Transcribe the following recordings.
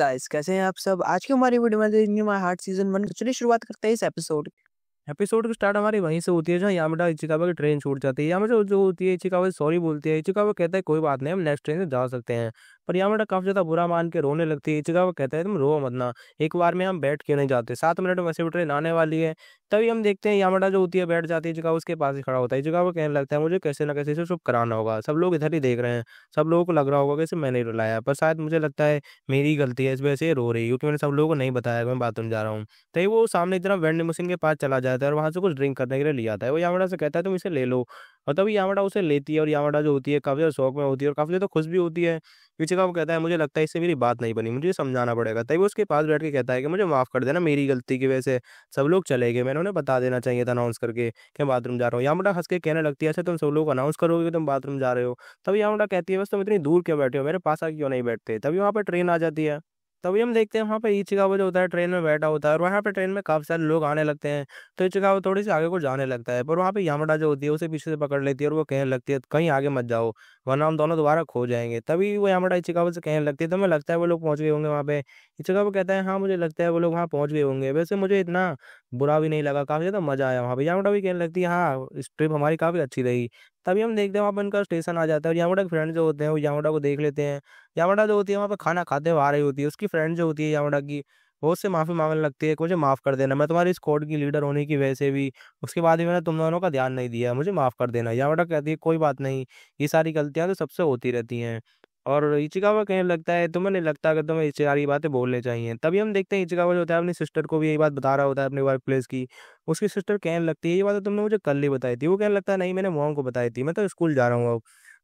Guys, कैसे हैं आप सब? आज की हमारी वीडियो में देखेंगे माय हार्ट सीज़न 1। चलिए शुरुआत करते हैं इस एपिसोड की। एपिसोड की स्टार्ट हमारी वहीं से होती है जहाँ यामाडा इचिकावा की ट्रेन छूट जाती है। यामाडा जो होती है इचिकावा से सॉरी बोलती है। इचिकावा कहता है कोई बात नहीं, हम नेक्स्ट ट्रेन से जा सकते हैं। पर यामाडा काफ़ी ज़्यादा बुरा मान के रोने लगती है। इचिकावा कहता है तुम रो मत ना, एक बार में हम बैठ क्यों नहीं जाते? 7 मिनट में वैसे भी ट्रेन आने वाली है। तभी हम देखते हैं यामाडा जो होती है बैठ जाती है, इचिकावा उसके पास ही खड़ा होता है। इचिकावा कहने लगता है मुझे कैसे ना कैसे इसे चुप कराना होगा। सब लोग इधर ही देख रहे हैं। सब लोगों को लग रहा होगा कि इसे मैंने ही रुलाया, पर शायद मुझे लगता है मेरी ही गलती है, इस वजह से ये रो रही है क्योंकि मैंने सब लोगों को नहीं बताया कि मैं बाथरूम जा रहा हूँ। तभी वो सामने की तरफ वेंडिंग मशीन के पास चला जाता है और वहाँ से कुछ ड्रिंक करने के लिए ले आता है। वो यामाडा से कहता है तुम इसे ले लो, और तभी यामाडा उसे लेती है और यामाडा जो होती है काफ़ी ज़्यादा शौक में होती है और काफ़ी ज़्यादा खुश भी होती है। इचिकावा कहता है मुझे लगता है इससे मेरी बात नहीं बनी, मुझे समझाना पड़ेगा। तभी वो उसके पास बैठ के कहता है कि मुझे माफ़ कर देना, मेरी गलती की वजह से सब लोग चले गए, मैंने उन्हें बता देना चाहिए था अनाउंस करके कि मैं बाथरूम जा रहा हूँ। यामाडा हँस के कहने लगती है अच्छा तुम सब लोग अनाउंस करोगे कि तुम बाथरूम जा रहे हो? तभी यामाडा कहती है बस तुम इतनी दूर क्यों बैठे हो, मेरे पास आके क्यों नहीं बैठते? तभी वहाँ पे ट्रेन आ जाती है। तभी हम देखते हैं वहाँ पे इचिकावा जो होता है ट्रेन में बैठा होता है और वहाँ पे ट्रेन में काफ़ी सारे लोग आने लगते हैं। तो इचिकावा थोड़ी-सी आगे को जाने लगता है, पर वहाँ पे यामाडा जो होती है उसे पीछे से पकड़ लेती है और वो कहने लगती है कहीं आगे मत जाओ, वरना हम दोनों दोबारा खो जाएँगे। तभी वो यामाडा इचिकावा से कहने लगती है तुम्हें लगता है वो लोग पहुँच गए होंगे वहाँ पे? इचिकावा कहता है हाँ, मुझे लगता है वो लोग वहाँ पहुँच गए होंगे। वैसे मुझे इतना बुरा भी नहीं लगा, काफ़ी ज़्यादा मज़ा आया वहाँ पे। यामाडा भी कहने लगती है हाँ, इस ट्रिप हमारी काफ़ी अच्छी रही। तभी हम देखते हैं वहाँ पे उनका स्टेशन आ जाता है और यामाडा के फ्रेंड जो होते हैं वो यामाडा को देख लेते हैं। यामाडा जो होती है वहाँ पे खाना खाते हुए आ रही होती है, उसकी फ्रेंड जो होती है यामाडा की, वो उससे माफ़ी माँगने लगती है कि मुझे माफ़ कर देना, मैं तुम्हारी स्क्वाड की लीडर होने की वजह से भी, उसके बाद भी मैंने तुम दोनों का ध्यान नहीं दिया, मुझे माफ़ कर देना। यामाडा कहती है कोई बात नहीं, ये सारी गलतियाँ तो सबसे होती रहती हैं। और इचिकावा कहने लगता है तुम्हें नहीं लगता कि तुम्हें ये सारी बातें बोलनी चाहिए? तभी हम देखते हैं इचिकावा जो होता है अपनी सिस्टर को भी यही बात बता रहा होता है अपने वर्क प्लेस की। उसकी सिस्टर कहने लगती है ये बात तो तुमने मुझे कल ही बताई थी। वो कहने लगता है नहीं, मैंने मॉम को बताई थी, मैं तो स्कूल जा रहा हूँ अब।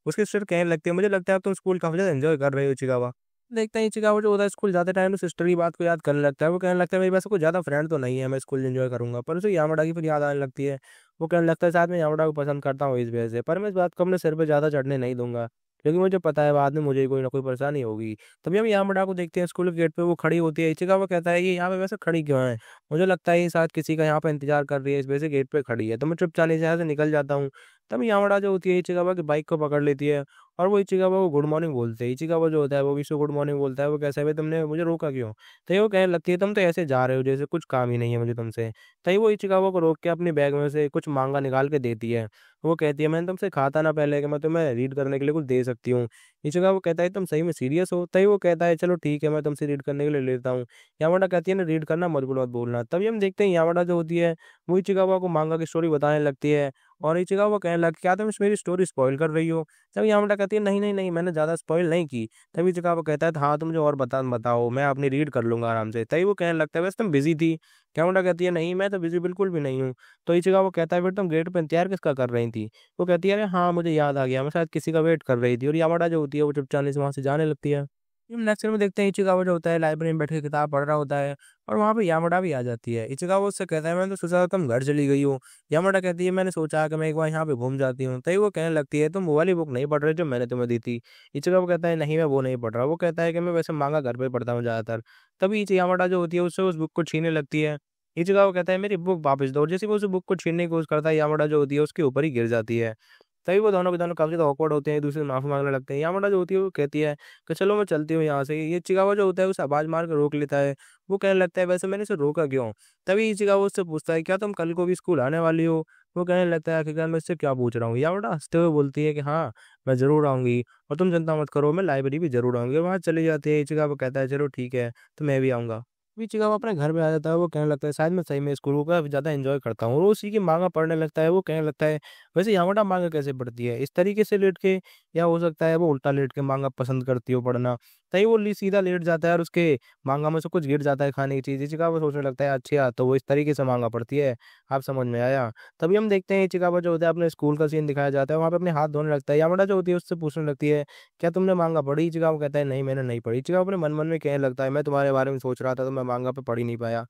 उसकी सिस्टर कहने लगती है मुझे लगता है अब तुम स्कूल काफ़ी ज़्यादा एन्जॉय कर रहे हो इचिकावा। देखते हैं इचिकावा जो होता है स्कूल जाते टाइम तो सिस्टर की बात को याद करने लगता है। वो कहने लगता है मेरे पास कोई ज़्यादा फ्रेंड तो नहीं है, मैं स्कूल एन्जॉय करूँगा। पर उसे यामाडा की फिर याद आने लगती है। वो कहने लगता है शायद मैं यामाडा को पसंद करता हूँ इस वजह से, पर मैं इस बात को अपने सिर पे ज़्यादा चढ़ने नहीं दूँगा, क्योंकि मुझे पता है बाद में मुझे कोई ना कोई परेशानी होगी। तभी हम यामाडा को देखते हैं स्कूल के गेट पे वो खड़ी होती है। इचिकावा कहता है ये यहाँ पे वैसे खड़ी क्यों है? मुझे लगता है ये शायद किसी का यहाँ पे इंतज़ार कर रही है, इस वजह से गेट पे खड़ी है। तो मैं चुपचाप से यहाँ से निकल जाता हूँ। तब यामाडा जो होती है इचिकावा की बाइक को पकड़ लेती है और वो इचिकावा को गुड मॉर्निंग बोलते हैं। इचिकावा जो होता है वो भी उसको गुड मॉर्निंग बोलता है। वो कैसा है भाई तुमने मुझे रोका क्यों? तभी वो कहने लगती है तुम तो ऐसे जा रहे हो जैसे कुछ काम ही नहीं है मुझे तुमसे। तभी वो इचिकावा को रोक के अपनी बैग में से कुछ माँगा निकाल के देती है। वो कहती है मैंने तुमसे कहा था ना पहले कि मैं तुम्हें रीड करने के लिए कुछ दे सकती हूँ। इचिकावा कहता है तुम सही में सीरियस हो? तभी वो कहता है चलो ठीक है मैं तुमसे रीड करने के लिए लेता हूँ। यामाडा कहती है ना रीड करना मत बोलना। तभी हम देखते हैं यामाडा जो होती है वो इचिकावा को माँगा की स्टोरी बताने लगती है और इचिकावा कहने लगा क्या तुम मेरी स्टोरी स्पॉइल कर रही हो? तभी यामाडा कहती है नहीं मैंने ज़्यादा स्पॉइल नहीं की। तभी इचिकावा कहता है हाँ, तुम मुझे और बताओ मैं अपनी रीड कर लूँगा आराम से। तभी वो कहने लगता है वैसे तुम बिज़ी थी? यामाडा कहती है नहीं मैं तो बिज़ी बिल्कुल भी नहीं हूँ। तो इचिकावा कहता है फिर तुम गेट पे इंतज़ार किसका कर रही थी? वो कहती है अरे हाँ, मुझे याद आ गया, मैं शायद किसी का वेट कर रही थी और यामाडा जो होती है वो चुपचाप से वहाँ से जाने लगती है। हम नेक्स्ट सीन में देखते हैं इचिकावा जो होता है लाइब्रेरी में बैठ के किताब पढ़ रहा होता है और वहाँ पे यामाडा भी आ जाती है। इचिकावा उससे कहता है मैंने तो सोचा था तुम घर चली गई हो। यामाडा कहती है मैंने सोचा कि मैं एक बार यहाँ पे घूम जाती हूँ। तभी वो कहने लगती है तुम वो वाली बुक नहीं पढ़ रहे जो मैंने तुम्हें दी थी। इचिकावा कहता है नहीं मैं वो नहीं पढ़ रहा। वो कहता है कि मैं वैसे माँगा घर पे पढ़ता हूँ ज़्यादातर। तभी यामाडा जो होती है उससे उस बुक को छीनने लगती है। इचिकावा कहता है मेरी बुक वापस दो। और जैसे ही वो उस बुक को छीनने की कोशिश करता है यामाडा जो होती है उसके ऊपर ही गिर जाती है। तभी वो दोनों के दोनों काफ़ी ज़्यादा ऑकवर्ड होते हैं, एक-दूसरे से माफ़ी माँगने लगते हैं। यामाडा जो होती है वो कहती है कि चलो मैं चलती हूँ यहाँ से। ये इचिकावा जो होता है उसे आवाज़ मार के रोक लेता है। वो कहने लगता है वैसे मैंने इसे रोका क्यों? तभी इचिकावा उससे पूछता है क्या तुम कल को भी स्कूल आने वाली हो? वो कहने लगता है आखिरकार मैं इससे क्या पूछ रहा हूँ? यामाडा हँसते हुए बोलती है कि हाँ, मैं ज़रूर आऊँगी और तुम चिंता मत करो, मैं लाइब्रेरी भी ज़रूर आऊँगी। और वहाँ चली जाती है। इचिकावा कहता है चलो ठीक है, तो मैं भी आऊँगा। इचिकावा अपने घर में आ जाता है। वो कहने लगता है शायद मैं सही में स्कूल को ज़्यादा एन्जॉय करता हूँ और वो उसी की माँगा पढ़ने लगता है। वो कहने लगता है वैसे यामाडा माँगा कैसे पढ़ती है? इस तरीके से लेट के, या हो सकता है वो उल्टा लेट के माँगा पसंद करती हो पढ़ना। तभी वो सीधा लेट जाता है और उसके माँगा में से कुछ गिर जाता है खाने की चीज़। इचिकावा सोचने लगता है अच्छा तो वो इस तरीके से माँगा पढ़ती है, अब समझ में आया। तभी हम देखते हैं इचिकावा जो होता है अपने स्कूल का सीन दिखाया जाता है, वहाँ पे अपने हाथ धोने लगता है। यामाडा जो होती है उससे पूछने लगती है क्या तुमने माँगा पढ़ी? इचिकावा कहता है नहीं मैंने नहीं पढ़ी। इचिकावा अपने मन-मन में कहने लगता है मैं तुम्हारे बारे में सोच रहा था तो मैं माँगा पे पढ़ ही नहीं पाया।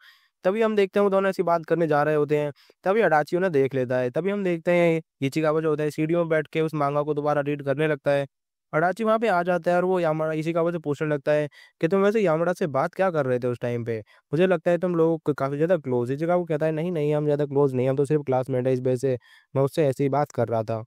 तभी हम देखते हैं वो दोनों ऐसी बात करने जा रहे होते हैं, तभी अडाची उन्हें देख लेता है। तभी हम देखते हैं इचिकावा जो होता है सीढ़ियों में बैठ के उस माँगा को दोबारा रीड करने लगता है। अडाची वहाँ पे आ जाता है और वो यामाडा इशिकावा से पूछने लगता है कि तुम वैसे यामाडा से बात क्या कर रहे थे उस टाइम पे? मुझे लगता है तुम लोग काफ़ी ज़्यादा क्लोज़। इशिकावा कहता है नहीं हम ज़्यादा क्लोज़ नहीं, हम तो सिर्फ़ क्लासमेट है, इस वजह से मैं उससे ऐसे ही बात कर रहा था।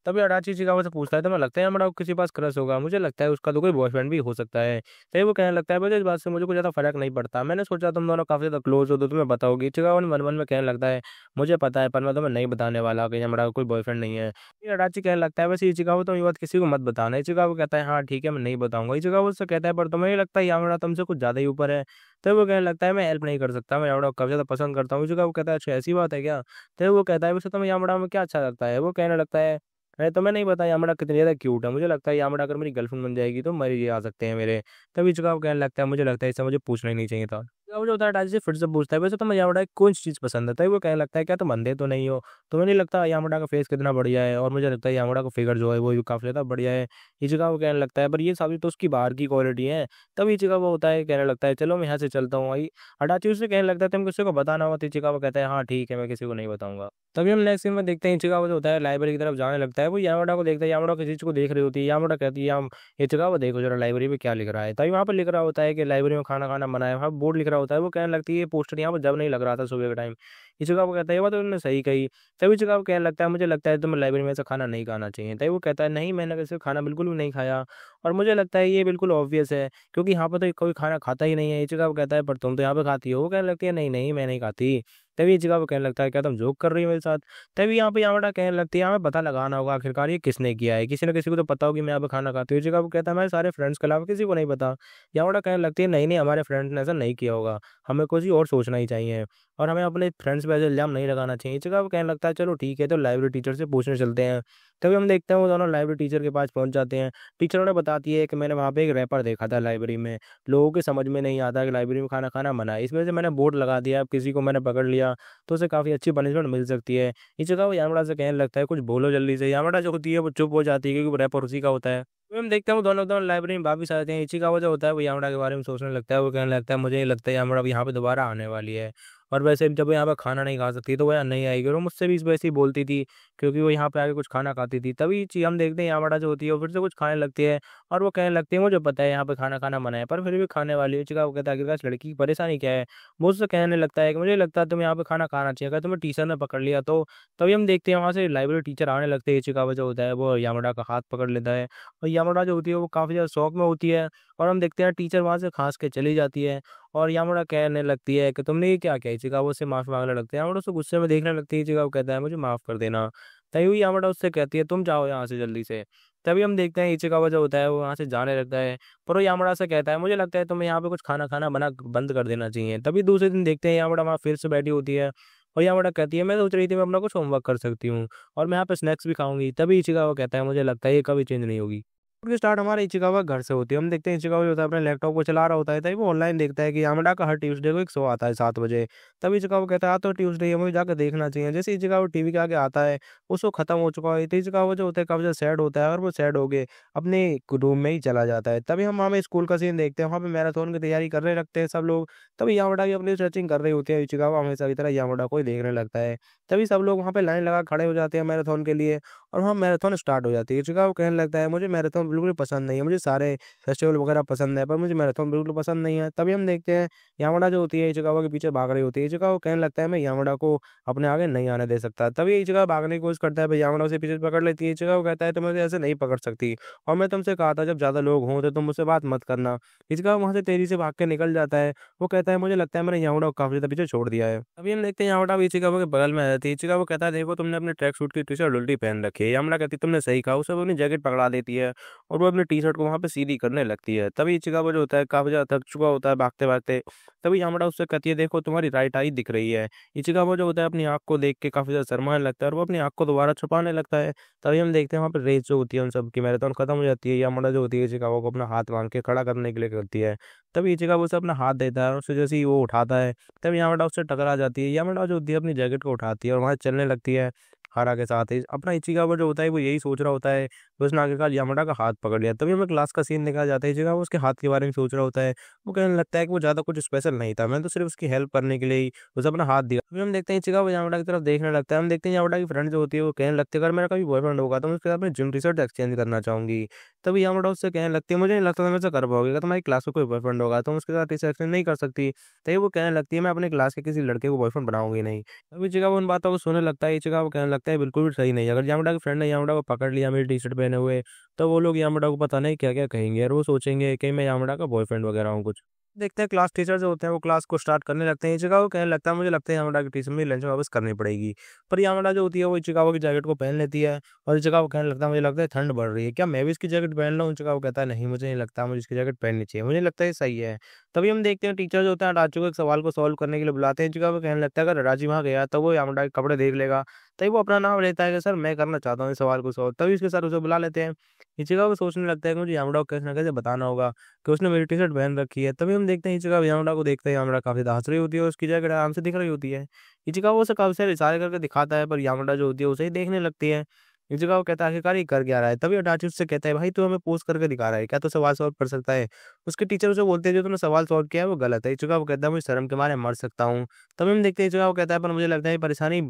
तभी अडाची इचिकावा से पूछता है, तुम्हें लगता है यामाडा को किसी के पास क्रश होगा? मुझे लगता है उसका तो कोई बॉयफ्रेंड भी हो सकता है। तभी वो कहने लगता है, मुझे इस बात से मुझे कुछ ज़्यादा फ़र्क नहीं पड़ता। मैंने सोचा तुम दोनों काफ़ी ज़्यादा क्लोज़ हो तो तुम्हें पता होगी। इचिकावा मन-मन में कहने लगता है, मुझे पता है पर मैं तुम्हें नहीं बताने वाला कि यामाडा का कोई बॉयफ्रेंड नहीं है। फिर अडाची कहने लगता है, वैसे इचिकावा तुम ये बात किसी को मत बताना। इचिकावा कहता है, हाँ ठीक है, मैं नहीं बताऊँगा। इचिकावा उससे कहता है, पर तुम्हें नहीं लगता यामाडा तुमसे कुछ ज़्यादा ही ऊपर है? तब वो कहने लगता है, मैं हेल्प नहीं कर सकता, मैं यामाडा को काफ़ी ज़्यादा पसंद करता हूँ। इचिकावा कहता है, अच्छा ऐसी बात है क्या? तब वो कहता है, वैसे तुम्हें यामाडा में क्या अच्छा लगता है? वो कहने लगता है, अरे तुम्हें नहीं पता यामाडा कितनी ज़्यादा क्यूट है। मुझे लगता है यामाडा अगर मेरी गर्लफ्रेंड बन जाएगी तो मज़े आ सकते हैं मेरे। तभी इचिकावा कहने लगता है, मुझे लगता है इससे मुझे पूछना ही नहीं चाहिए था। इचिकावा जो होता है अडाची से फिर से पूछता है, वैसे तुम्हें यामाडा की कौन-सी चीज़ पसंद है? तभी वो कहने लगता है, क्या तुम अंधे तो नहीं हो? तुम्हें नहीं लगता यामाडा का फेस कितना बढ़िया है? और मुझे लगता है यामाडा का फिगर जो है वो भी काफ़ी ज़्यादा बढ़िया है। इचिकावा कहने लगता है, पर ये सारी तो उसकी बाहर की क्वालिटी है। तभी इचिकावा होता है कहने लगता है, चलो मैं यहाँ से चलता हूँ। वही अडाची उससे कहने लगता है, तुम किसी को बताना होगा? तो इचिकावा कहता है, हाँ ठीक है, मैं किसी को नहीं बताऊँगा। तभी हम नेक्स्ट सीन में देखते हैं इचिकावा जो होता है लाइब्रेरी की तरफ जाने लगता है। वो यामाडा को देखता है, यामाडा किसी चीज़ को देख रही होती है। यामाडा कहती है, याम इचिकावा देखो ज़रा लाइब्रेरी में क्या लिख रहा है। तभी वहाँ पे लिख रहा होता है कि लाइब्रेरी में खाना-खाना मना है। वहाँ बोर्ड लिख रहा होता है। वो कहने लगती है, ये पोस्टर यहाँ पे जब नहीं लग रहा था सुबह के टाइम। इचिकावा कहता है, ये बात तो तुमने सही कही। तभी इचिकावा कहने लगता है, मुझे लगता है तुम्हें लाइब्रेरी में से खाना नहीं खाना चाहिए। तभी वो कहता है, नहीं मैंने वैसे खाना बिल्कुल भी नहीं खाया और मुझे लगता है ये बिल्कुल ऑब्वियस है क्योंकि यहाँ पे तो कोई खाना खाता ही नहीं है। इचिकावा कहता है, पर तुम तो यहाँ पे खाती हो। वो कहने लगती है, नहीं, नहीं मैं नहीं खाती। तभी इचिकावा कहने लगता है, क्या तुम जोक कर रही हो मेरे साथ? तभी यहाँ पे यामाडा कहने लगती है, हमें पता लगाना होगा आखिरकार ये किसने किया है। किसी न किसी को तो पता होगा कि मैं यहाँ पे खाना खाती हूँ। इचिकावा कहता है, हमारे सारे फ्रेंड्स के अलावा किसी को नहीं पता। यामाडा कहने लगती है, नहीं, नहीं हमारे फ्रेंड्स ने ऐसा नहीं किया होगा। हमें कुछ और सोचना ही चाहिए और हमें अपने फ्रेंड्स पे ऐसे इल्ज़ाम नहीं लगाना चाहिए। इचिकावा कहने लगता है, चलो ठीक है, तो लाइब्रेरी टीचर से पूछने चलते हैं। तभी हम देखते हैं वो दोनों लाइब्रेरी टीचर के पास पहुँच जाते हैं। टीचर उन्हें बताती है कि मैंने वहाँ पे एक रैपर देखा था लाइब्रेरी में। लोगों के समझ में नहीं आता कि लाइब्रेरी में खाना खाना मना है। इस वजह से मैंने बोर्ड लगा दिया, अब किसी को मैंने पकड़ लिया तो उसे काफ़ी अच्छी पनिशमेंट मिल सकती है। इचिकावा यामाडा से कहने लगता है, कुछ बोलो जल्दी से। यामाडा जो होती है वो चुप हो जाती है क्योंकि वो रैपर उसी का होता है। फिर हम देखते हैं वो दोनों दोनों लाइब्रेरी में वापिस आ जाते हैं। इचिकावा जो होता है वो यामाडा के बारे में सोचने लगता है। वो कहने लगता है, मुझे ये लगता है यामाडा अब यहाँ पे दोबारा आने वाली है और वैसे भी जब वो यहाँ पे खाना नहीं खा सकती तो वो यहाँ नहीं आएगी और वो मुझसे भी इस वजह से ही बोलती थी क्योंकि वो यहाँ पे आके कुछ खाना खाती थी। तभी ची हम देखते हैं यामाडा जो होती है वो फिर से कुछ खाने लगती है और वो कहने लगती है, मुझे पता है यहाँ पे खाना खाना मना है पर फिर भी खाने वाली है। इचिकावा कहता है, आखिरकार इस लड़की की परेशानी क्या है? वो उससे कहने लगता है कि मुझे लगता है तुम्हें यहाँ पे खाना खाना चाहिए, अगर तुम्हें टीचर ने पकड़ लिया तो। तभी हम देखते हैं वहाँ से लाइब्रेरी टीचर आने लगते हैं। इचिकावा जो होता है वो यामाडा का हाथ पकड़ लेता है और यामाडा जो होती है वो काफ़ी ज़्यादा शॉक में होती है और हम देखते हैं टीचर वहाँ से खाँस के चली जाती है और यामाडा कहने लगती है कि तुमने ये क्या किया? इचिकावा उससे माफ़ी माँगने लगते हैं। यामाडा उसको गुस्से में देखने लगती है। इचिकावा कहता है, मुझे माफ़ कर देना। तभी हुई यामाडा उससे कहती है, तुम जाओ यहाँ से जल्दी से। तभी हम देखते हैं इचिकावा जो होता है वो वहाँ से जाने लगता है, पर वो यामाडा से कहता है, मुझे लगता है तुम्हें यहाँ पे कुछ खाना खाना मना बंद कर देना चाहिए। तभी दूसरे दिन देखते हैं यामाडा वहाँ फिर से बैठी होती है और यामाडा कहती है, मैं सोच रही थी मैं अपना कुछ होमवर्क कर सकती हूँ और मैं यहाँ पे स्नैक्स भी खाऊँगी। तभी इचिकावा कहता है, मुझे लगता है ये कभी चेंज नहीं होगी। की स्टार्ट हमारे इचिकावा घर से होती है। हम देखते हैं इचिकावा जो होता है अपने लैपटॉप को चला रहा होता है, तभी वो ऑनलाइन देखता है कि यामाडा का हर ट्यूसडे को एक शो आता है 7 बजे। तभी इचिकावा कहता है, आज तो ट्यूसडे है, मुझे जाकर देखना चाहिए। जैसे इचिकावा टीवी के आगे आता है, वो शो खत्म हो चुका है। तो इचिकावा जो होता है काफ़ी ज़्यादा सैड होता है और वो सैड हो के अपने रूम में ही चला जाता है। तभी हम वहाँ पे स्कूल का सीन देखते हैं, वहाँ पे मैराथन की तैयारी करने लगते हैं सब लोग। तभी यामाडा भी अपनी स्ट्रेचिंग कर रही होती है। इचिकावा हमेशा की तरह यामाडा को ही देखने लगता है। तभी सब लोग वहाँ पे लाइन लगा खड़े हो जाते हैं मैराथन के लिए और वहाँ मैराथन स्टार्ट हो जाती है। इचिकावा कहने लगता है, मुझे मैराथन बिल्कुल भी पसंद नहीं है, मुझे सारे फेस्टिवल वगैरह पसंद है पर मुझे मैराथन बिल्कुल पसंद नहीं है। तभी हम देखते हैं यामाडा जो होती है इचिकावा के पीछे भाग रही होती है। इचिकावा कहने लगता है, मैं यामाडा को अपने आगे नहीं आने दे सकता। तभी इचिकावा भागने की कोशिश करता है पर यामाडा उसे पीछे से पकड़ लेती है। इचिकावा कहता है, तुम मुझे ऐसे नहीं पकड़ सकती और मैं तुमसे कहा था जब ज़्यादा लोग हों तो तुम मुझसे बात मत करना। इचिकावा वहाँ से तेज़ी से भाग के निकल जाता है। वो कहता है, मुझे लगता है मैंने यामाडा को काफ़ी ज़्यादा पीछे छोड़ दिया है। अभी हम देखते हैं यामाडा भी इचिकावा के बगल में आ जाती है। इचिकावा कहता है, देखो तुमने अपने ट्रैक सूट की टी-शर्ट उल्टी पहन रखी है। यामाडा कहती है, तुमने सही कहा। उसे वो अपनी जैकेट पकड़ा देती है और वो अपनी टी-शर्ट को वहाँ पे सीधी करने लगती है। तभी इचिकावा जो होता है काफ़ी ज़्यादा थक चुका होता है भागते-भागते। तभी यामाडा उससे कहती है, देखो तुम्हारी राइट आई दिख रही है। इचिकावा जो होता है अपनी आँख को देख के काफ़ी ज़्यादा शर्माने लगता है और वो अपनी आँख को दोबारा छुपाने लगता है। तभी हम देखते हैं वहाँ पे रेस जो होती है उन सब की मैराथन खत्म हो जाती है। यामाडा जो होती है इचिकावा को अपना हाथ माँग के खड़ा करने के लिए करती है। तभी इचिकावा उसे अपना हाथ देता है और उसे जैसे ही वो उठाता है, तभी यामाडा उससे टकरा जाती है। यामाडा जो होती है अपनी जैकेट को उठाती है और वहाँ से चलने लगती है हारा के साथ ही। अपना इचिकावा जो होता है वो यही सोच रहा होता है, उसने आखिरकार यामाडा का हाथ पकड़ लिया। तभी हमें क्लास का सीन दिखाया जाता है, इचिकावा उसके हाथ के बारे में सोच रहा होता है। वो कहने लगता है कि वो ज़्यादा कुछ स्पेशल नहीं था, मैंने तो सिर्फ़ उसकी हेल्प करने के लिए ही उसे अपना हाथ दिया। अभी हम देखते हैं इचिकावा यामाडा की तरफ देखने लगता है। हम देखते हैं यामाडा की फ्रेंड जो होती है वो कहने लगती है, अगर मेरा कभी बॉयफ्रेंड होगा तो मैं उसके साथ अपने जिम टी-शर्ट एक्सचेंज करना चाहूँगी। तभी यामाडा उससे कहने लगती है, मुझे नहीं लगता तुम ऐसा कर पाओगे, अगर तुम्हारी क्लास में कोई बॉयफ्रेंड होगा तुम उसके साथ टी-शर्ट एक्सचेंज नहीं कर सकती। तभी वो कहने लगती है, मैं अपने क्लास के किसी लड़के को बॉयफ्रेंड बनाऊँगी नहीं। तभी इचिकावा उन बातों को सुनने लगता है। इचिकावा कहने लगता लगता है बिल्कुल भी सही नहीं है। अगर यामाडा के फ्रेंड ने यामाडा को पकड़ लिया मेरी टी-शर्ट पहने हुए, तो वो लोग यामाडा को पता नहीं क्या-क्या कहेंगे और वो सोचेंगे कि मैं यामाडा का बॉयफ्रेंड वगैरह हूँ कुछ। देखते हैं क्लास टीचर जो होते हैं वो क्लास को स्टार्ट करने लगते हैं। इचिकावा कहने लगता है मुझे लगता है यामाडा की टी-शर्ट मेरी लंच में वापस करनी पड़ेगी। पर यामाडा जो होती है वो इचिकावा की जैकेट को पहन लेती है और इचिकावा कहने लगता है मुझे लगता है ठंड बढ़ रही है, क्या मैं भी इसकी जैकेट पहन लूँ? इचिकावा कहता है नहीं मुझे नहीं लगता, मुझे इसकी जैकेट पहननी चाहिए, मुझे लगता है ये सही है। तभी हम देखते हैं टीचर जो होता है अडाची को एक सवाल को सॉल्व करने के लिए बुलाते हैं। इचिकावा कहने लगता है अगर अडाची वहाँ गया तो वो यामाडा के कपड़े देख लेगा। तभी वो अपना नाम लेता है कि सर मैं करना चाहता हूँ इस सवाल को सॉल्व। तभी उसके सर उसे बुला लेते हैं। इचिकावा सोचने लगता है कि मुझे यामाडा को कैसे ना कैसे बताना होगा कि उसने मेरी टी-शर्ट पहन रखी है। तभी हम देखते हैं इचिकावा यामाडा को देखते ही यामाडा काफ़ी ज़्यादा हँस रही होती है और उसकी जैकेट आराम से दिख रही होती है। इचिकावा उसे काफ़ी सारे इशारे करके दिखाता है पर यामाडा जो होती है उसे ही देखने लगती है। इचिकावा कहता है आखिरकार ये कर क्या रहा है? तभी अडाची उससे कहता है भाई तू हमें पोज़ करके दिखा रहा है, क्या तू सवाल सॉल्व कर सकता है? उसके टीचर उसे बोलते हैं जो तूने सवाल सॉल्व किया है वो गलत है। इचिकावा कहता है मुझे शर्म के मारे मर सकता हूँ। तभी हम देखते हैं इचिकावा कहता है पर मुझे लगता है ये परेशानी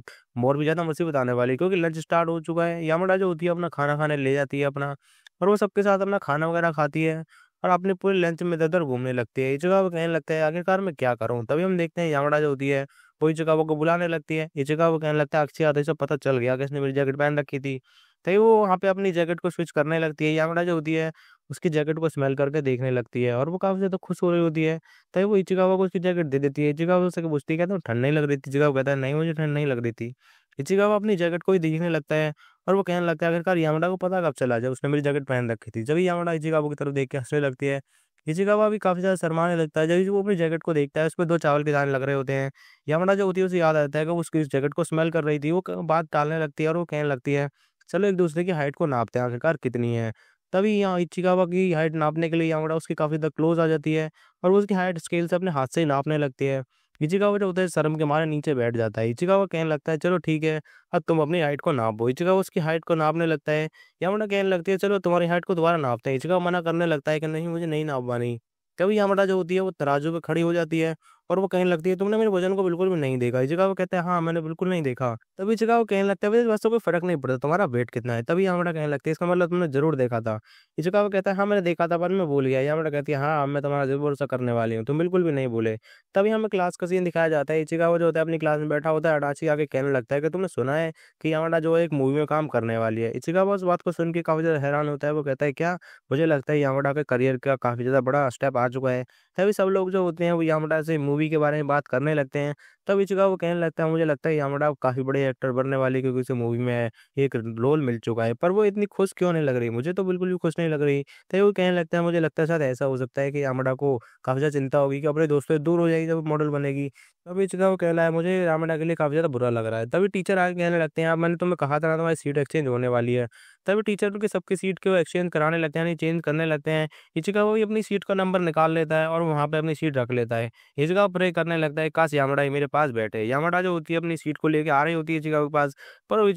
और भी ज़्यादा मुसीबत आने वाली है क्योंकि लंच स्टार्ट हो चुका है। यामाडा जो होती है अपना खाना खाने ले जाती है अपना और वो सबके साथ अपना खाना वगैरह खाती है और अपने पूरे लंच में इधर-उधर घूमने लगती है। इचिकावा कहने लगता है आखिरकार मैं क्या करूँ? तभी हम देखते हैं यामाडा जो होती है वो इचिकावा को बुलाने लगती है। इचिकावा कहने लगता है अच्छी बात है इसे पता चल गया कि इसने मेरी जैकेट पहन रखी थी। तभी वो वहाँ पे अपनी जैकेट को स्विच करने लगती है। यामाडा जो होती है उसकी जैकेट को स्मेल करके देखने लगती है और वो काफ़ी ज़्यादा खुश हो रही होती है। तभी वो इचिकावा को उसकी जैकेट दे देती है। इचिकावा उससे पूछती है क्या तुम्हें ठंड नहीं लग रही थी? इचिकावा कहता है नहीं मुझे ठंड नहीं लग रही थी। इचिकावा अपनी जैकेट को ही देखने लगता है और वो कहने लगता है आखिरकार यामाडा को पता कब चला जब उसने मेरी जैकेट पहन रखी थी। जब यामाडा इचिकावा की तरफ देख के हँसने लगती है। इचिकावा भी काफ़ी ज़्यादा शर्माने लगता है। जब वो अपनी जैकेट को देखता है उसपे 2 चावल के दाने लग रहे होते हैं। यामाडा जो होती है उसे याद आता है कि वो उसकी इस जैकेट को स्मेल कर रही थी। वो बात टालने लगती है और वो कहने लगती है चलो एक-दूसरे की हाइट को नापते हैं आखिरकार कितनी है। तभी यहाँ इचिकावा की हाइट नापने के लिए यामाडा उसके काफ़ी ज़्यादा क्लोज़ आ जाती है और वो उसकी हाइट स्केल से अपने हाथ से ही नापने लगती है। इचिकावा जो होता है शर्म के मारे नीचे बैठ जाता है। इचिकावा कहने लगता है चलो ठीक है, अब तुम अपनी हाइट को नापो। इचिकावा उसकी हाइट को नापने लगता है। यामाडा कहने लगती है चलो तुम्हारी हाइट को दोबारा नापते हैं। इचिकावा मना करने लगता है कि नहीं मुझे नहीं नापवानी। तभी यामाडा जो होती है वो तराजू पे खड़ी हो जाती है और वो कहने लगती है तुमने मेरे वज़न को बिल्कुल भी नहीं देखा। इचिकावा कहता है हाँ, मैंने बिल्कुल नहीं देखा। तभी इचिकावा कहने लगता है वैसे वैसे कोई फ़र्क नहीं पड़ता, तुम्हारा वेट कितना है? तभी यामाडा कहने लगती है इसका मतलब तुमने ज़रूर देखा था। इचिकावा कहता है हाँ, मैंने देखा था पर मैं भूल गया। यामाडा कहती है हाँ, अब मैं तुम्हारा ज़रूर भरोसा करने वाली हूँ, तुम बिल्कुल भी नहीं भूले। तभी हमें क्लास का सीन दिखाया जाता है। इचिकावा जो होता है अपनी क्लास में बैठा होता है, अडाची आके कहने लगता है कि तुमने सुना है कि यामाडा जो है एक मूवी में काम करने वाली है। इचिकावा उस बात को सुन के काफ़ी ज़्यादा हैरान होता है। वो कहता है क्या? मुझे लगता है यामाडा के करियर का काफ़ी ज़्यादा बड़ा स्टेप आ चुका है। तभी सब लोग जो होते हैं वो यामाडा से मूवी के बारे में बात करने लगते हैं। तब इचिकावा कहने लगता है मुझे लगता है यामाडा काफ़ी बड़े एक्टर बनने वाली है क्योंकि उसे मूवी में एक रोल मिल चुका है। पर वो इतनी खुश क्यों नहीं लग रही? मुझे तो बिल्कुल भी खुश नहीं लग रही। तभी वो कहने लगता है मुझे लगता है शायद ऐसा हो सकता है कि यामाडा को काफ़ी ज़्यादा चिंता होगी कि अपने दोस्तों से दूर हो जाएगी जब वो मॉडल बनेगी। तभी इचिकावा कह रहा है मुझे यामाडा के लिए काफ़ी ज़्यादा बुरा लग रहा है। तभी टीचर आके कहने लगते हैं, "अब मैंने तुम्हें कहा था ना तुम्हारी सीट एक्सचेंज होने वाली है।" तभी टीचर उनकी सबकी सीट को एक्सचेंज कराने लगते हैं यानी चेंज करने लगते हैं। इचिकावा भी अपनी सीट का नंबर निकाल लेता है और वहाँ पे अपनी सीट रख लेता है। इचिकावा प्रे करने लगता है काश यामाडा ही मेरे पास बैठे। यामाडा जो होती है अपनी सीट को लेके आ रही होती है इचिकावा के पास, पर वो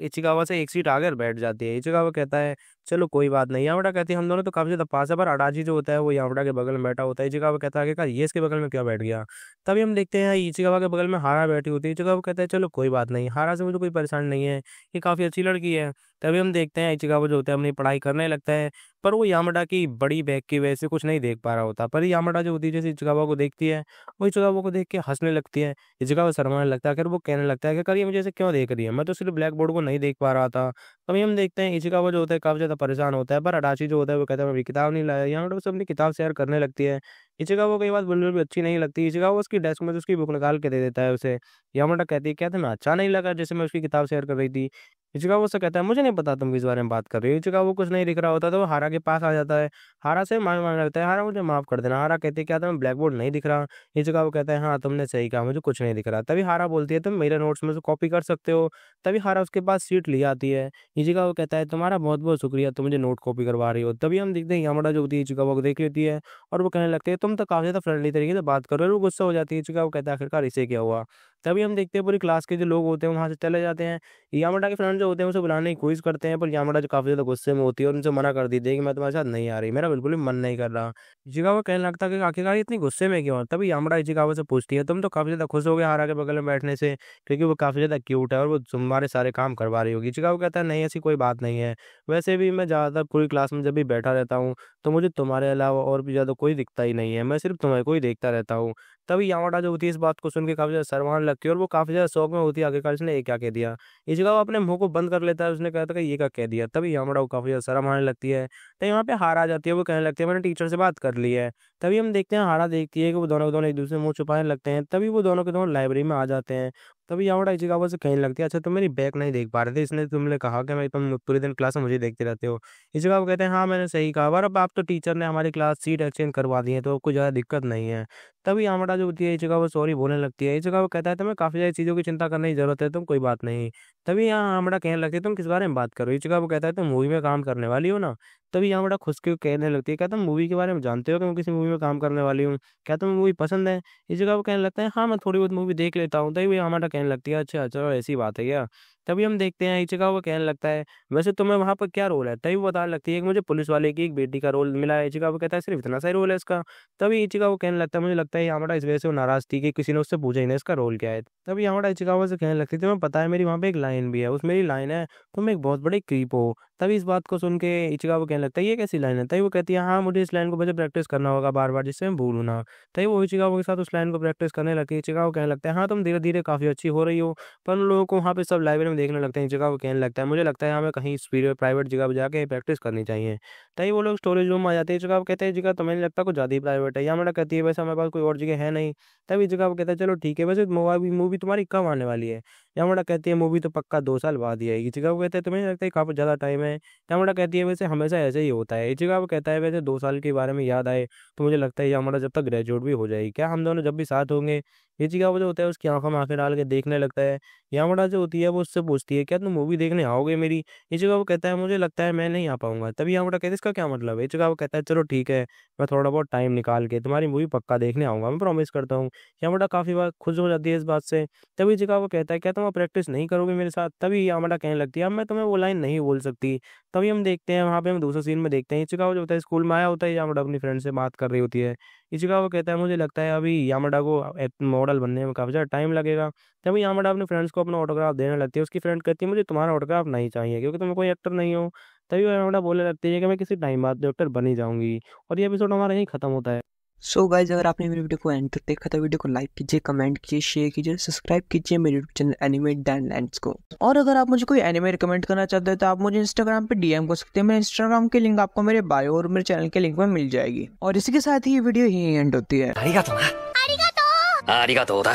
इचिकावा से एक सीट आगे बैठ जाती है। इचिकावा कहता है चलो कोई बात नहीं। यामाडा कहती है हम दोनों तो काफ़ी ज़्यादा पास है, पर अडाची जो होता है वो यामाडा के बगल में बैठा होता है। इचिकावा कहता है आखिरकार ये इसके बगल में क्यों बैठ गया? तभी हम देखते हैं इचिकावा के बगल में हारा बैठी होती है। इचिकावा कहता है चलो कोई बात नहीं, हारा से मुझे कोई परेशानी नहीं है, ये काफ़ी अच्छी लड़की है। तभी हम देखते हैं इचिकावा जो होता है अपनी पढ़ाई करने लगता है, पर वो यामाडा की बड़ी बैग की वजह से कुछ नहीं देख पा रहा होता। पर यामाडा जो होती है जैसे इचिकावा को देखती है, वो इचिकावा को देख के हँसने लगती है। इचिकावा शर्माने लगता है, फिर वो कहने लगता है कि आखिर ये मुझे ऐसे क्यों देख रही है? मैं तो सिर्फ़ ब्लैक बोर्ड को नहीं देख पा रहा था। तभी हम देखते हैं इचिकावा जो होता है काफ़ी ज़्यादा परेशान होता है, पर अडाची जो होता है वो कहता है मैं अभी किताब नहीं लाया। यामाडा उससे अपनी किताब शेयर करने लगती है। इचिकावा को ये बात बिल्कुल भी अच्छी नहीं लगती। इचिकावा उसकी डेस्क में से उसकी बुक निकाल के दे देता है उसे। यामाडा कहती है क्या तुम्हें अच्छा नहीं लगा जैसे मैं उसकी किताब शेयर कर रही थी? इचिकावा उससे कहता है मुझे नहीं पता तुम किस बारे में बात कर रही हो। इचिकावा को कुछ नहीं दिख रहा होता तो वो हारा के पास आ जाता है। हारा से माफ़ी माँगने लगता है, हारा मुझे माफ़ कर देना। हारा कहती है क्या तुम्हें ब्लैक बोर्ड नहीं दिख रहा? इचिकावा कहता है हाँ, तुमने सही कहा मुझे कुछ नहीं दिख रहा। तभी हारा बोलती है तुम मेरे नोट्स में से कॉपी कर सकते हो। तभी हारा उसके पास सीट ले आती है। इचिकावा कहता है तुम्हारा बहुत-बहुत शुक्रिया तुम मुझे नोट कॉपी करवा रही हो। तभी हम देखते हैं यामाडा जो होती है इचिकावा को देख लेती है और वो कहने लगती है तुम तो काफ़ी ज़्यादा फ्रेंडली तरीके से बात कर रहे हो। वो गुस्सा हो जाती है। इचिकावा कहता है आखिरकार इसे क्या हुआ? तभी हम देखते हैं पूरी क्लास के जो लोग होते हैं वहाँ से चले जाते हैं। यामाडा के फ्रेंड जो होते हैं उसे बुलाने की कोशिश करते हैं, पर यामाडा जो काफ़ी ज़्यादा गुस्से में होती है और उनसे मना कर देती है कि मैं तुम्हारे साथ नहीं आ रही, मेरा बिल्कुल भी मन नहीं कर रहा। इचिकावा कहने लगता है कि आखिरकार ये इतनी गुस्से में क्यों है? तभी यामाडा इचिकावा से पूछती है तुम तो काफ़ी ज़्यादा खुश हो गए हारा के बगल में बैठने से, क्योंकि वो काफ़ी ज़्यादा क्यूट है और वो तुम्हारे सारे काम करवा रही होगी। इचिकावा कहता है नहीं ऐसी कोई बात नहीं है। वैसे भी मैं ज़्यादातर पूरी क्लास में जब भी बैठा रहता हूँ, तो मुझे तुम्हारे अलावा और भी ज़्यादा कोई दिखता ही नहीं है। मैं सिर्फ़ तुम्हें को ही देखता रहता हूँ। तभी यामाडा जो होती है इस बात को सुन के काफ़ी ज़्यादा शर्माने लगती है और वो काफ़ी ज़्यादा शौक में होती है आखिरकार इसने ये क्या कह दिया। इस जगह वो अपने मुँह को बंद कर लेता है, उसने कहा था कि ये क्या कह दिया। तभी यामाडा को काफ़ी ज़्यादा शर्म आने लगती है। तो यहाँ पे हार आ जाती है, वो कहने लगती है मैंने टीचर से बात कर ली है। तभी हम देखते हैं हारा देखती है कि वो दोनों के दोनों एक-दूसरे से मुँह छुपाने लगते हैं। तभी वो दोनों के दोनों लाइब्रेरी में आ जाते हैं। तभी यामाडा इचिकावा से कहने लगती है, अच्छा तुम मेरी बैक नहीं देख पा रहे थे इसलिए तुमने कहा कि मैं तुम पूरे दिन क्लास में मुझे देखते रहते हो। इचिकावा कहते हैं हाँ, मैंने सही कहा और अब तो टीचर ने हमारी क्लास सीट एक्सचेंज करवा दी है तो कोई ज़्यादा दिक्कत नहीं है। तभी यामाडा जो होती है इचिकावा सॉरी बोलने लगती है। इचिकावा कहता है तुम्हें काफ़ी सारी चीज़ों की चिंता करने की ज़रूरत है, तुम कोई बात नहीं। तभी यहाँ यामाडा कहने लगती है तुम किस बारे में बात कर रहे हो? इचिकावा कहता है तुम मूवी में काम करने वाली हो ना? तभी यामाडा खुद के कहने लगती है क्या तुम मूवी के बारे में जानते हो कि मैं किसी मूवी में काम करने वाली हूँ? क्या तुम्हें मूवी पसंद है? इचिकावा कहने लगता है हाँ, मैं थोड़ी बहुत मूवी देख लेता हूँ। तभी यामाडा कहने लगती है अच्छा, चलो ऐसी बात है क्या? तभी हम देखते हैं इचिकावा कहने लगता है वैसे तुम्हें वहाँ पर क्या रोल है? तभी वो बताने लगती है कि मुझे पुलिस वाले की एक बेटी का रोल मिला है। इचिकावा कहता है सिर्फ़ इतना सा ही रोल है इसका? तभी इचिकावा कहने लगता है मुझे लगता है यामाडा इस वजह से वो नाराज़ थी कि किसी ने उससे पूछा ही नहीं इसका रोल क्या है। तभी यामाडा इचिकावा से कहने लगती है तुम्हें पता है मेरी वहाँ पे एक लाइन भी है, उस मेरी लाइन है तुम एक बहुत बड़े क्रीप हो। तभी इस बात को सुन के इचिकावा कहने लगता है ये कैसी लाइन है? तभी वो कहती है हाँ, मुझे इस लाइन को मुझे प्रैक्टिस करना होगा बार-बार जिससे मैं भूलूँ ना। तभी वो इचिकावा के साथ उस लाइन को प्रैक्टिस करने लगती है। इचिकावा कहने लगता है हाँ, तुम धीरे-धीरे काफ़ी अच्छी हो रही हो। पर उन लोगों को वहाँ पे सब लाइब्रेरी में देखने लगते हैं। इचिकावा कहने लगता है मुझे लगता है हमें कहीं superior प्राइवेट जगह पे जाके प्रैक्टिस करनी चाहिए। तभी वो लोग स्टोरेज रूम में आ जाते हैं। इचिकावा कहते हैं ये जगह तुम्हें नहीं लगता कुछ ज़्यादा ही प्राइवेट है? यामाडा कहती है वैसे हमारे पास कोई और जगह है नहीं। तभी इचिकावा कहता है चलो ठीक है, वैसे मूवी तुम्हारी कब आने वाली है? यामाडा कहती है मूवी तो पक्का 2 साल बाद ही आएगी। इचिकावा कहता है तुम्हें नहीं लगता है काफ़ी ज़्यादा टाइम है? यामाडा कहती है वैसे हमेशा ऐसे ही होता है। इचिकावा कहता है वैसे 2 साल के बारे में याद आए तो मुझे लगता है यामाडा जब तक ग्रेजुएट भी हो जाएगी। क्या हम दोनों जब भी साथ होंगे? इचिकावा जो होता है उसकी आँखों में आँखें डाल के देखने लगता है। यामाडा जो होती है वो उससे पूछती है क्या तुम मूवी देखने आओगे मेरी? इचिकावा कहता है मुझे लगता है मैं नहीं आ पाऊँगा। तभी यामाडा कहता है इसका क्या मतलब है? इचिकावा कहता है चलो ठीक है, मैं थोड़ा बहुत टाइम निकाल के तुम्हारी मूवी पक्का देखने आऊँगा, मैं प्रॉमिस करता हूँ। यामाडा काफ़ी बार खुश हो जाती है इस बात से। तभी इचिकावा कहता है क्या तुम अब प्रैक्टिस नहीं करोगे मेरे साथ? तभी यामाडा कहने लगती है अब मैं तुम्हें वो लाइन नहीं बोल सकती। तभी हम देखते हैं वहाँ पे हम दूसरे सीन में देखते हैं इचिकावा जो होता है स्कूल में आया होता है, यामाडा अपनी फ्रेंड से बात कर रही होती है। इचिकावा कहता है मुझे लगता है अभी यामाडा को एक मॉडल बनने में काफ़ी ज़्यादा टाइम लगेगा। तभी यामाडा अपने फ्रेंड्स को अपना ऑटोग्राफ देने लगती है। उसकी फ्रेंड कहती है मुझे तुम्हारा ऑटोग्राफ नहीं चाहिए क्योंकि तुम कोई एक्टर नहीं हो। तभी वो यामाडा बोलने लगती है कि मैं किसी टाइम बाद एक्टर बन ही जाऊँगी और ये एपिसोड हमारा यहीं खत्म होता है। सो गाइज अगर आपने मेरी वीडियो को एंड तक देखा तो वीडियो को लाइक कीजिए, कमेंट कीजिए, शेयर कीजिए, सब्सक्राइब कीजिए मेरे यूट्यूब चैनल एनिमे डैनलैंड्स को। और अगर आप मुझे कोई एनिमे रिकमेंड करना चाहते हैं तो आप मुझे इंस्टाग्राम पे डीएम कर सकते हैं। मेरे इंस्टाग्राम की लिंक आपको मेरे बायो और मेरे चैनल के लिंक में मिल जाएगी। और इसी के साथ ही ये वीडियो यहीं एंड होती है। ありがとうだ。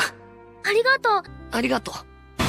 ありがとう。